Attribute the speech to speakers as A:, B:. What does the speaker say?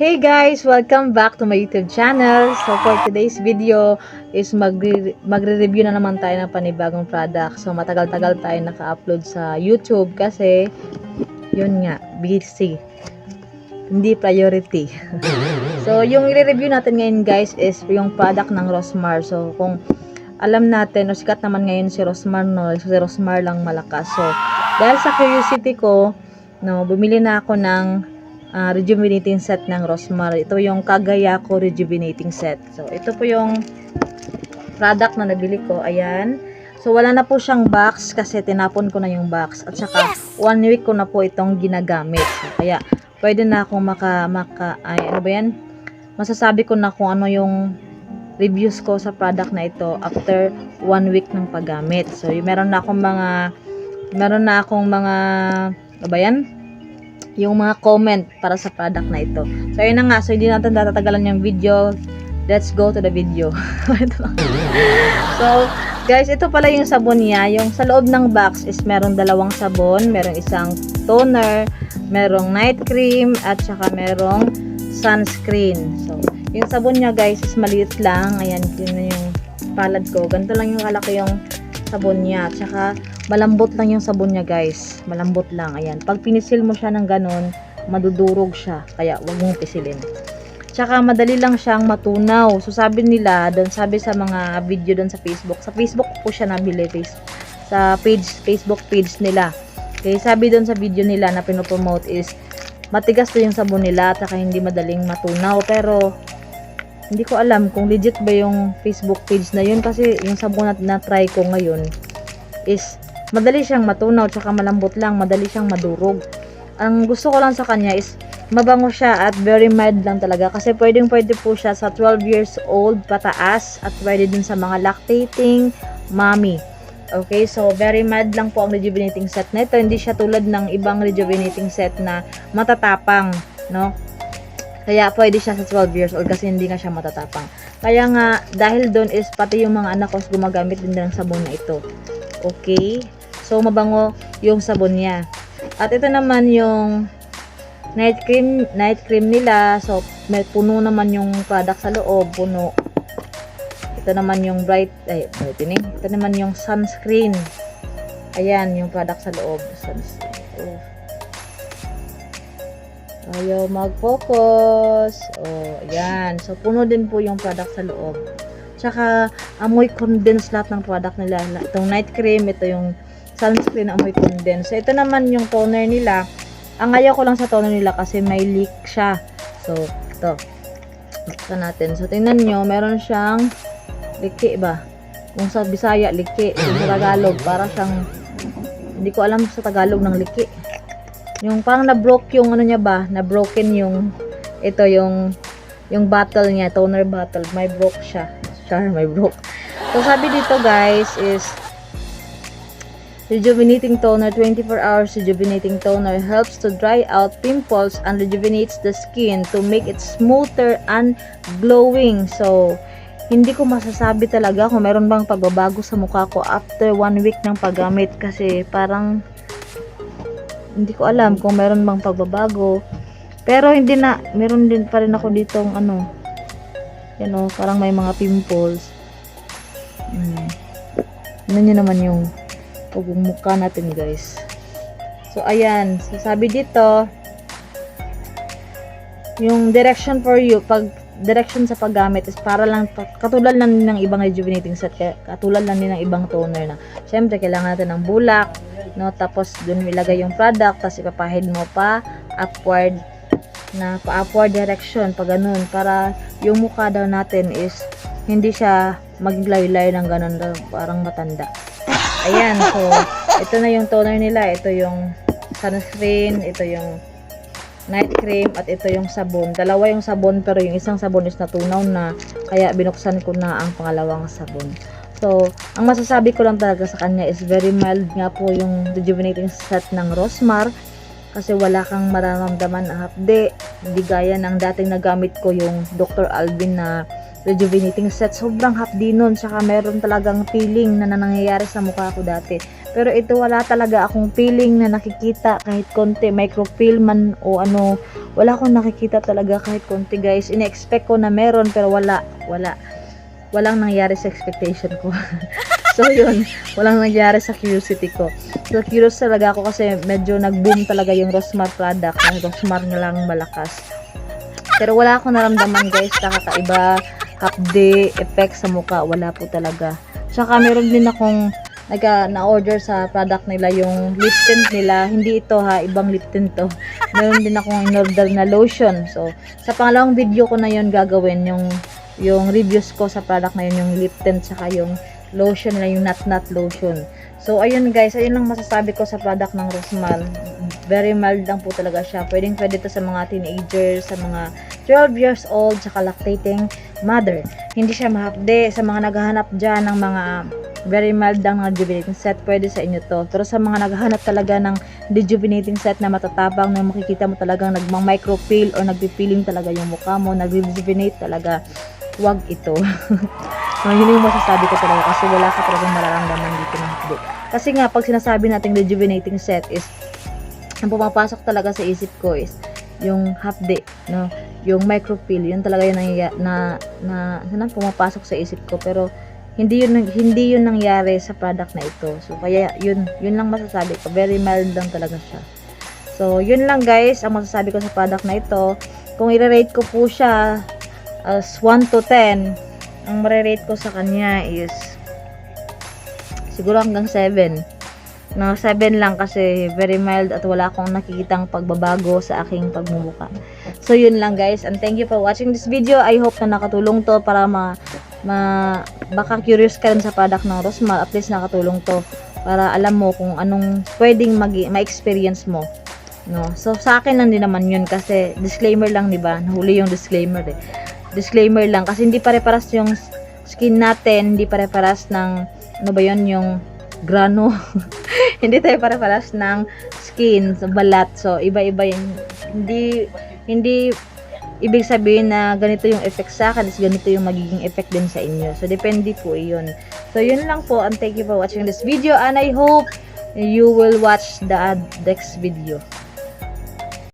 A: Hey guys! Welcome back to my YouTube channel. So for today's video is magre-review na naman tayo ng panibagong product. So matagal-tagal tayo naka-upload sa YouTube kasi yun nga, busy. Hindi priority. So yung i-review natin ngayon guys is yung product ng Rosmar. So kung alam natin, o sikat naman ngayon si Rosmar, no? Si Rosmar lang malakas. So dahil sa curiosity ko, no, bumili na ako ng rejuvenating set ng Rosmar. Ito yung Kagayako rejuvenating set. So, ito po yung product na nabili ko. Ayan. So, wala na po siyang box kasi tinapon ko na yung box. At saka, 1 week ko na po itong ginagamit. So, kaya, pwede na akong ano ba yan? Masasabi ko na kung ano yung reviews ko sa product na ito after 1 week ng paggamit. So, meron na akong mga ano ba yan? Yung mga comment para sa product na ito. So, ayun na nga. So, hindi natin tatagalan yung video. Let's go to the video. So, guys, ito pala yung sabon niya. Yung sa loob ng box is merong 2 sabon. Merong isang toner, merong night cream, at saka merong sunscreen. So, yung sabon niya, guys, is maliit lang. Ayan, yun na yung palad ko. Ganito lang yung kalaki yung sabon niya. At saka, malambot lang yung sabon niya guys. Malambot lang. Ayan. Pag pinisil mo siya ng ganun, madudurog siya. Kaya wag mong pisilin. Tsaka madali lang siyang matunaw. So sabi nila, sabi sa mga video doon sa Facebook. Sa Facebook po siya nabili. Sa Facebook page nila. Kaya sabi doon sa video nila na pinopromote is matigas to yung sabon nila at saka hindi madaling matunaw. Pero hindi ko alam kung legit ba yung Facebook page na yun kasi yung sabon na try ko ngayon is madali siyang matunaw, tsaka malambot lang, madali siyang madurog. Ang gusto ko lang sa kanya is mabango siya at very mild lang talaga kasi pwede po siya sa 12 years old pataas at pwede din sa mga lactating mommy. Okay, so very mild lang po ang rejuvenating set na ito. Hindi siya tulad ng ibang rejuvenating set na matatapang, no? Kaya pwede siya sa 12 years old kasi hindi nga siya matatapang. Kaya nga, dahil doon is pati yung mga anak ko gumagamit din ng sabon na ito. Okay? So, mabango yung sabon niya. At ito naman yung night cream nila. So, may puno naman yung product sa loob. Puno. Ito naman yung brightening. Ito naman yung sunscreen. Ayan, yung product sa loob. Sunscreen. Ayaw mag-focus. Ayan. So, puno din po yung product sa loob. Tsaka, amoy condense lahat ng product nila. Itong night cream, ito yung sunscreen, amoy condense. So, ito naman yung toner nila. Ang ayaw ko lang sa toner nila kasi may leak siya. So, ito. Buksan natin. So, tingnan nyo, meron siyang liki ba? Kung sa Bisaya, liki. Kung sa Tagalog, para siyang, hindi ko alam sa Tagalog ng liki. Yung parang na-broke yung ano niya ba? Na-broken yung, ito yung bottle niya, toner bottle. May broke siya. May broke. So, sabi dito guys is rejuvenating toner, 24 hours rejuvenating toner helps to dry out pimples and rejuvenates the skin to make it smoother and glowing. So, hindi ko masasabi talaga kung meron bang pagbabago sa mukha ko after 1 week ng paggamit kasi parang hindi ko alam kung meron bang pagbabago. Pero hindi na, meron din pa rin ako ditong ano, yan o, parang may mga pimples. Ano nyo naman yung mukha natin guys. So, ayan. So, sabi dito, yung direction for you, direction sa paggamit is para lang, katulad lang ng ibang rejuvenating set, katulad lang din ng ibang toner na, syempre, kailangan natin ng bulak, no? Tapos, dun ilagay yung product, tapos ipapahid mo pa, upward direction, pag ganun, para yung mukha daw natin is, hindi siya maglaylay ng ganun, parang matanda. Ayan, so, ito na yung toner nila. Ito yung sunscreen, ito yung night cream, at ito yung sabon. Dalawa yung sabon, pero yung isang sabon is natunaw na, kaya binuksan ko na ang pangalawang sabon. So, ang masasabi ko lang talaga sa kanya is very mild nga po yung rejuvenating set ng Rosmar, kasi wala kang mararamdaman na hapde. Hindi gaya ng dating nagamit ko yung Dr. Alvin na rejuvenating set. Sobrang hapdi nun. Tsaka meron talagang feeling na nangyayari sa mukha ko dati. Pero ito wala talaga akong feeling na nakikita kahit konti. Micropeel man o ano. Wala akong nakikita talaga kahit konti guys. Ine-expect ko na meron pero wala. Walang nangyari sa expectation ko. So yun, walang nangyari sa curiosity ko. So curious talaga ako kasi medyo nag-boom talaga yung Rosmar product. Ang Rosmar na lang malakas. Pero wala akong naramdaman guys na kakaiba, hapde, effect sa mukha. Wala po talaga. Tsaka meron din akong na-order sa product nila yung lip tint nila. Hindi ito ha, ibang lip tint to. Meron din akong in-order na lotion. So sa pangalawang video ko na yun gagawin yung reviews ko sa product na yun, yung lip tint tsaka yung lotion nila, yung nut lotion. So ayun guys, ayun lang masasabi ko sa product ng Rosmar. Very mild lang po talaga siya. Pwede to sa mga teenagers, sa mga 12 years old, tsaka lactating mother. Hindi siya mahapde. Sa mga naghahanap dyan ng mga very mild lang na rejuvenating set, pwede sa inyo to. Pero sa mga naghahanap talaga ng rejuvenating set na matatabang, na makikita mo talagang nagmang-micropeel or nagpipiling talaga yung mukha mo, nag-rejuvenate talaga, wag ito. Yun yung masasabi ko talaga kasi wala ka talagang mararamdaman dito ng hapde. Kasi nga, pag sinasabi nating rejuvenating set is, ang pumapasok talaga sa isip ko is yung hapde, no? Yung micropeel, yun talaga yun na pumapasok sa isip ko. Pero hindi yun nangyari sa product na ito. So kaya yun lang masasabi ko. Very mild lang talaga siya. So yun lang guys ang masasabi ko sa product na ito. Kung i-rate ko po siya as 1 to 10, ang marirate ko sa kanya is siguro hanggang 7. No, 7 lang kasi very mild at wala akong nakikitang pagbabago sa aking pagmumukha. So yun lang guys, and thank you for watching this video. I hope na nakatulong to para baka curious ka rin sa product ng Rosmar. At least nakatulong to para alam mo kung anong pwedeng ma-experience mo. No? So sa akin lang din naman yun kasi disclaimer lang, di ba? Nahuli yung disclaimer eh. Disclaimer lang kasi hindi pare-paras yung skin natin, hindi pare-paras ng ano ba yun, yung grano. Hindi tayo pare-paras ng skin sa balat. So iba-iba yun. Hindi ibig sabihin na ganito yung effect sa akin is ganito yung magiging effect din sa inyo. So depende po yun. So yun lang po, and thank you for watching this video, and I hope you will watch the next video.